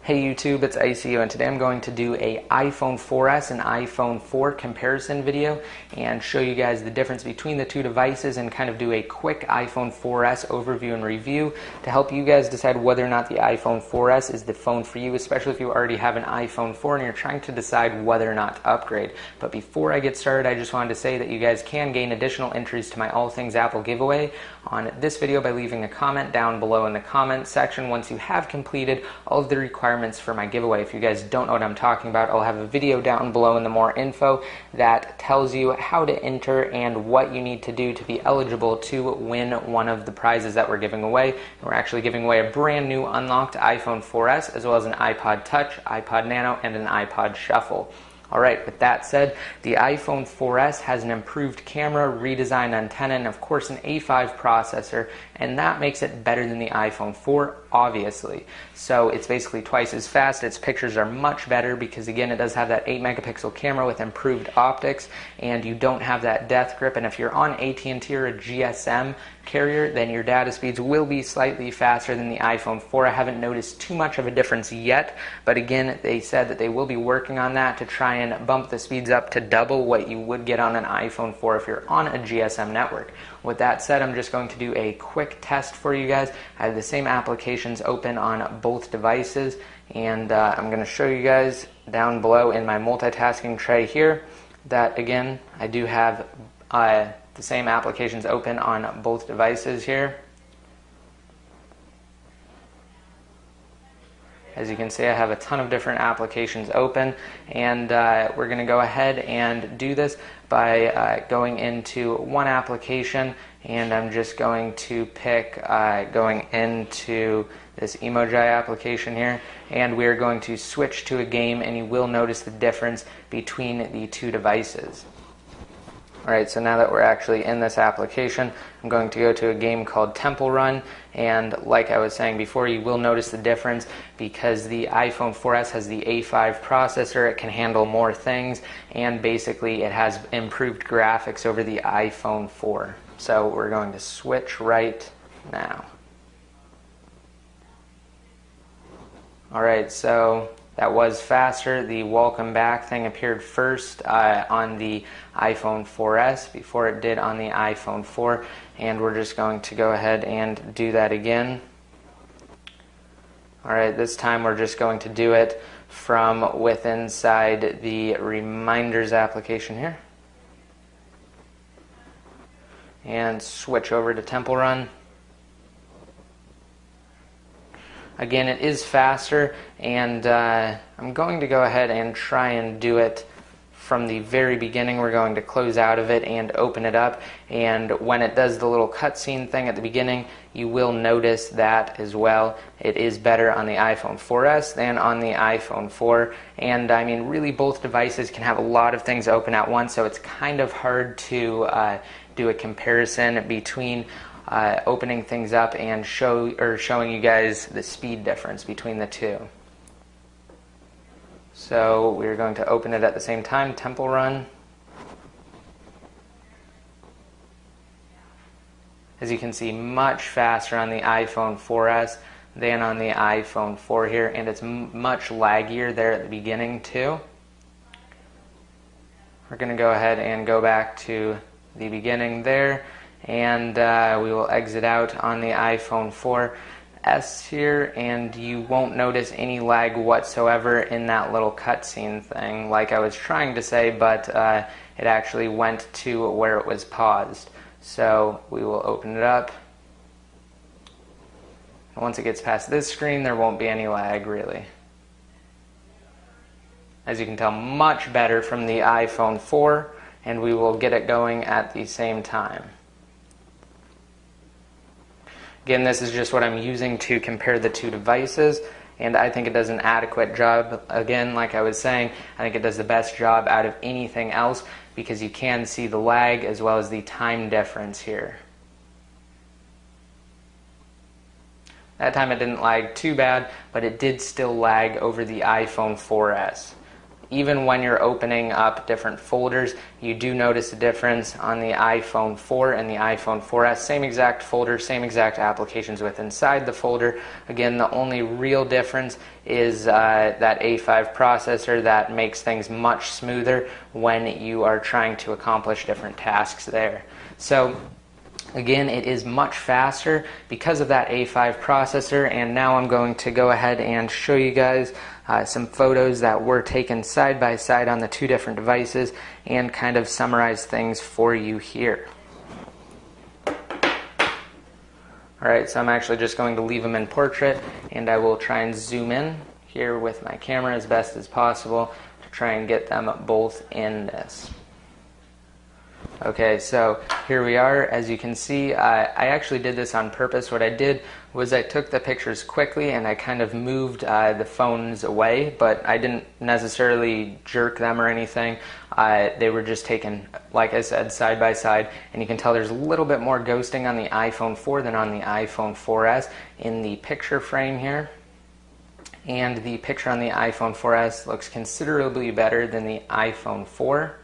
Hey YouTube, it's ICO, and today I'm going to do a iPhone 4S and iPhone 4 comparison video and show you guys the difference between the two devices and kind of do a quick iPhone 4S overview and review to help you guys decide whether or not the iPhone 4S is the phone for you, especially if you already have an iPhone 4 and you're trying to decide whether or not to upgrade. But before I get started, I just wanted to say that you guys can gain additional entries to my All Things Apple giveaway on this video by leaving a comment down below in the comment section once you have completed all of the requirements for my giveaway. If you guys don't know what I'm talking about, I'll have a video down below in the more info that tells you how to enter and what you need to do to be eligible to win one of the prizes that we're giving away. We're actually giving away a brand new unlocked iPhone 4S as well as an iPod Touch, iPod Nano, and an iPod Shuffle. Alright, with that said, the iPhone 4S has an improved camera, redesigned antenna, and of course an A5 processor, and that makes it better than the iPhone 4, obviously. So it's basically twice as fast, its pictures are much better because again it does have that 8 megapixel camera with improved optics, and you don't have that death grip, and if you're on AT&T or a GSM carrier, then your data speeds will be slightly faster than the iPhone 4. I haven't noticed too much of a difference yet, but again, they said that they will be working on that to try and bump the speeds up to double what you would get on an iPhone 4 if you're on a GSM network. With that said, I'm just going to do a quick test for you guys. I have the same applications open on both devices, and I'm going to show you guys down below in my multitasking tray here that again, I do have the same applications open on both devices here. As you can see, I have a ton of different applications open, and we're going to go ahead and do this by going into one application, and I'm just going to pick going into this Emoji application here, and we are going to switch to a game, and you will notice the difference between the two devices. Alright, so now that we're actually in this application, I'm going to go to a game called Temple Run, and like I was saying before, you will notice the difference because the iPhone 4S has the A5 processor, it can handle more things, and basically it has improved graphics over the iPhone 4. So we're going to switch right now. Alright, so that was faster. The welcome back thing appeared first on the iPhone 4S before it did on the iPhone 4, and we're just going to go ahead and do that again. Alright, this time we're just going to do it from within inside the reminders application here and switch over to Temple Run. Again, it is faster, and I'm going to go ahead and try and do it from the very beginning. We're going to close out of it and open it up, and when it does the little cutscene thing at the beginning, you will notice that as well. It is better on the iPhone 4S than on the iPhone 4, and I mean really both devices can have a lot of things open at once, so it's kind of hard to do a comparison between opening things up and showing you guys the speed difference between the two. So we're going to open it at the same time, Temple Run. As you can see, much faster on the iPhone 4S than on the iPhone 4 here, and it's much laggier there at the beginning too. We're going to go ahead and go back to the beginning there, and we will exit out on the iPhone 4S here, and you won't notice any lag whatsoever in that little cutscene thing like I was trying to say, but it actually went to where it was paused. So we will open it up. Once it gets past this screen, there won't be any lag really. As you can tell, much better from the iPhone 4, and we will get it going at the same time. Again, this is just what I'm using to compare the two devices, and I think it does an adequate job. Again, like I was saying, I think it does the best job out of anything else because you can see the lag as well as the time difference here. That time it didn't lag too bad, but it did still lag over the iPhone 4S. even when you're opening up different folders, you do notice a difference on the iPhone 4 and the iPhone 4S. Same exact folder, same exact applications with inside the folder. Again, the only real difference is that A5 processor that makes things much smoother when you are trying to accomplish different tasks there. So again, it is much faster because of that A5 processor, and now I'm going to go ahead and show you guys some photos that were taken side by side on the two different devices and kind of summarize things for you here. Alright, so I'm actually just going to leave them in portrait, and I will try and zoom in here with my camera as best as possible to try and get them both in this. Okay, so here we are. As you can see, I actually did this on purpose. What I did was I took the pictures quickly and I kind of moved the phones away, but I didn't necessarily jerk them or anything. They were just taken, like I said, side by side, and you can tell there's a little bit more ghosting on the iPhone 4 than on the iPhone 4S in the picture frame here. And the picture on the iPhone 4S looks considerably better than the iPhone 4.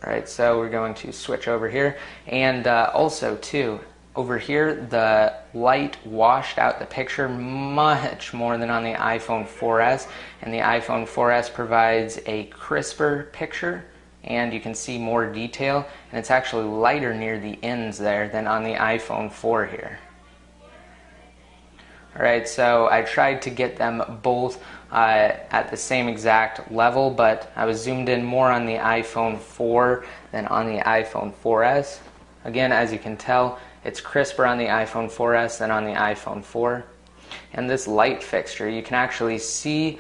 Alright, so we're going to switch over here, and also too, over here the light washed out the picture much more than on the iPhone 4S, and the iPhone 4S provides a crisper picture and you can see more detail, and it's actually lighter near the ends there than on the iPhone 4 here. Alright, so I tried to get them both at the same exact level, but I was zoomed in more on the iPhone 4 than on the iPhone 4S. Again, as you can tell, it's crisper on the iPhone 4S than on the iPhone 4. And this light fixture, you can actually see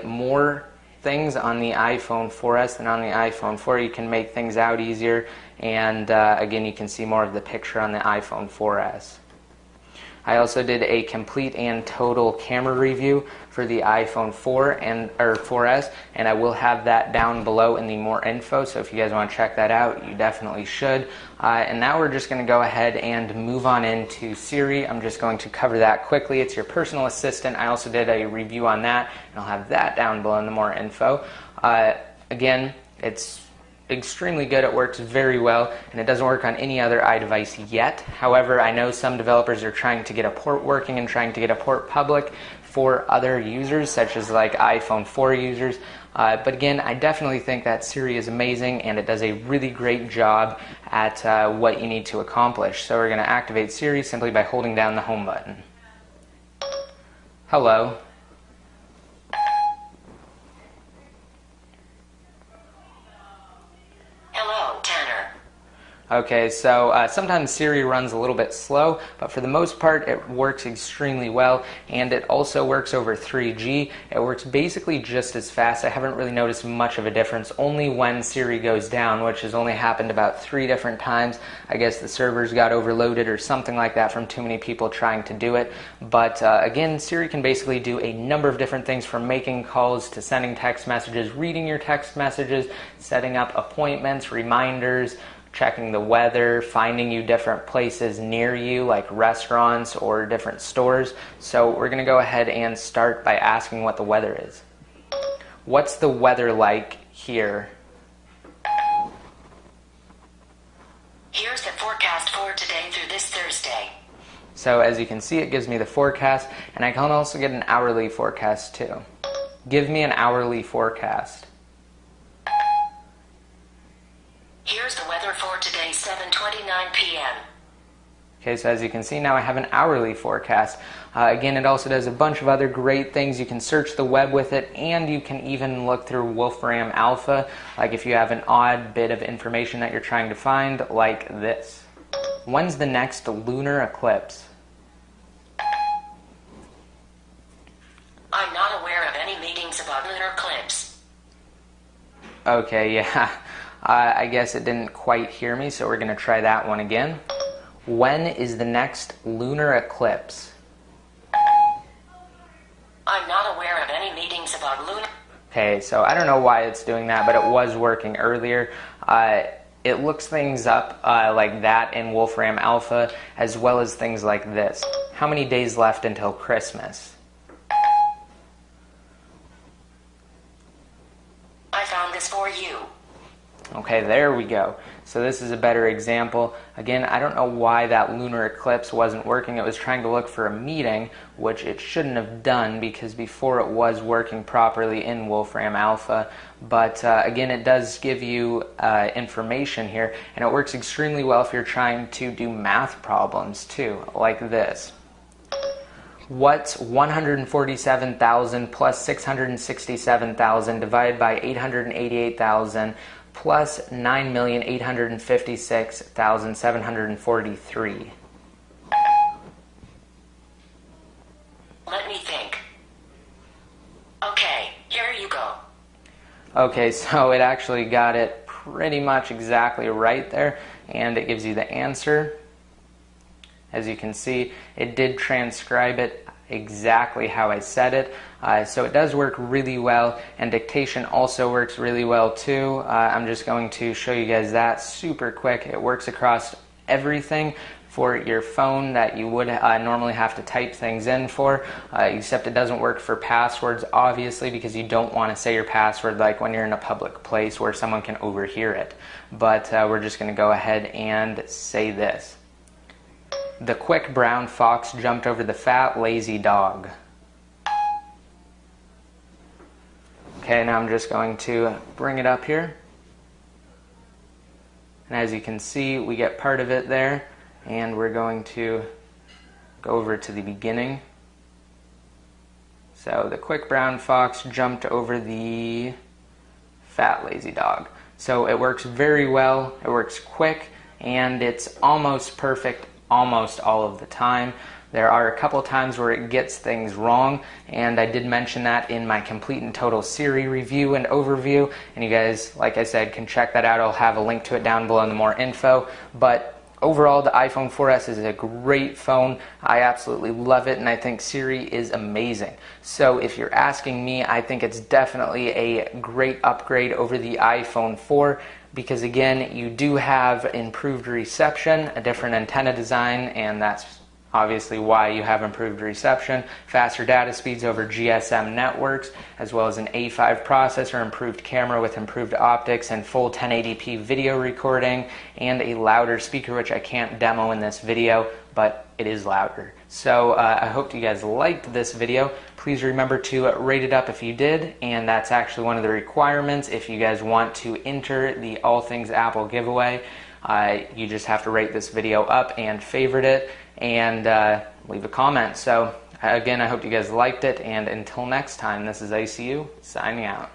more things on the iPhone 4S than on the iPhone 4. You can make things out easier, and again, you can see more of the picture on the iPhone 4S. I also did a complete and total camera review for the iPhone 4S, and I will have that down below in the more info, so if you guys want to check that out, you definitely should. And now we're just going to go ahead and move on into Siri. I'm just going to cover that quickly. It's your personal assistant. I also did a review on that, and I'll have that down below in the more info. Again, it's extremely good. It works very well, and it doesn't work on any other iDevice yet. However, I know some developers are trying to get a port working and trying to get a port public for other users, such as like iPhone 4 users. But again, I definitely think that Siri is amazing, and it does a really great job at what you need to accomplish. So we're going to activate Siri simply by holding down the home button. Hello. Okay, so sometimes Siri runs a little bit slow, but for the most part it works extremely well, and it also works over 3G. It works basically just as fast. I haven't really noticed much of a difference, only when Siri goes down, which has only happened about 3 different times. I guess the servers got overloaded or something like that from too many people trying to do it. But again, Siri can basically do a number of different things, from making calls to sending text messages, reading your text messages, setting up appointments, reminders, checking the weather, finding you different places near you like restaurants or different stores. So we're going to go ahead and start by asking what the weather is. What's the weather like here? Here's the forecast for today through this Thursday. So as you can see, it gives me the forecast, and I can also get an hourly forecast too. Give me an hourly forecast. Here's the weather for today, 7:29 p.m. Okay, so as you can see now I have an hourly forecast. Again, it also does a bunch of other great things. You can search the web with it, and you can even look through Wolfram Alpha, like if you have an odd bit of information that you're trying to find, like this. When's the next lunar eclipse? I'm not aware of any meetings about lunar eclipse. Okay, yeah. I guess it didn't quite hear me, so we're going to try that one again. When is the next lunar eclipse? I'm not aware of any meetings about lunar... Okay, so I don't know why it's doing that, but it was working earlier. It looks things up like that in Wolfram Alpha, as well as things like this. How many days left until Christmas? this for you. Okay, there we go. So this is a better example. Again, I don't know why that lunar eclipse wasn't working. It was trying to look for a meeting, which it shouldn't have done because before it was working properly in Wolfram Alpha. But again, it does give you information here, and it works extremely well if you're trying to do math problems too, like this. What's 147,000 plus 667,000 divided by 888,000 plus 9,856,743? Let me think. Okay, here you go. Okay, so it actually got it pretty much exactly right there, and it gives you the answer. As you can see, it did transcribe it exactly how I said it. So it does work really well, and dictation also works really well too. I'm just going to show you guys that super quick. It works across everything for your phone that you would normally have to type things in for, except it doesn't work for passwords, obviously, because you don't want to say your password like when you're in a public place where someone can overhear it. But we're just going to go ahead and say this. The quick brown fox jumped over the fat, lazy dog. Okay, now I'm just going to bring it up here. And as you can see, we get part of it there. And we're going to go over to the beginning. So the quick brown fox jumped over the fat, lazy dog. So it works very well. It works quick, and it's almost perfect almost all of the time. There are a couple times where it gets things wrong, and I did mention that in my complete and total Siri review and overview, and you guys, like I said, can check that out. I'll have a link to it down below in the more info. But overall, the iPhone 4S is a great phone. I absolutely love it, and I think Siri is amazing. So if you're asking me, I think it's definitely a great upgrade over the iPhone 4. Because again, you do have improved reception, a different antenna design, and that's obviously why you have improved reception, faster data speeds over GSM networks, as well as an A5 processor, improved camera with improved optics, and full 1080p video recording, and a louder speaker, which I can't demo in this video, but it is louder. So I hope you guys liked this video. Please remember to rate it up if you did, and that's actually one of the requirements if you guys want to enter the All Things Apple giveaway. You just have to rate this video up and favorite it, and leave a comment. So again, I hope you guys liked it, and until next time, this is ICU signing out.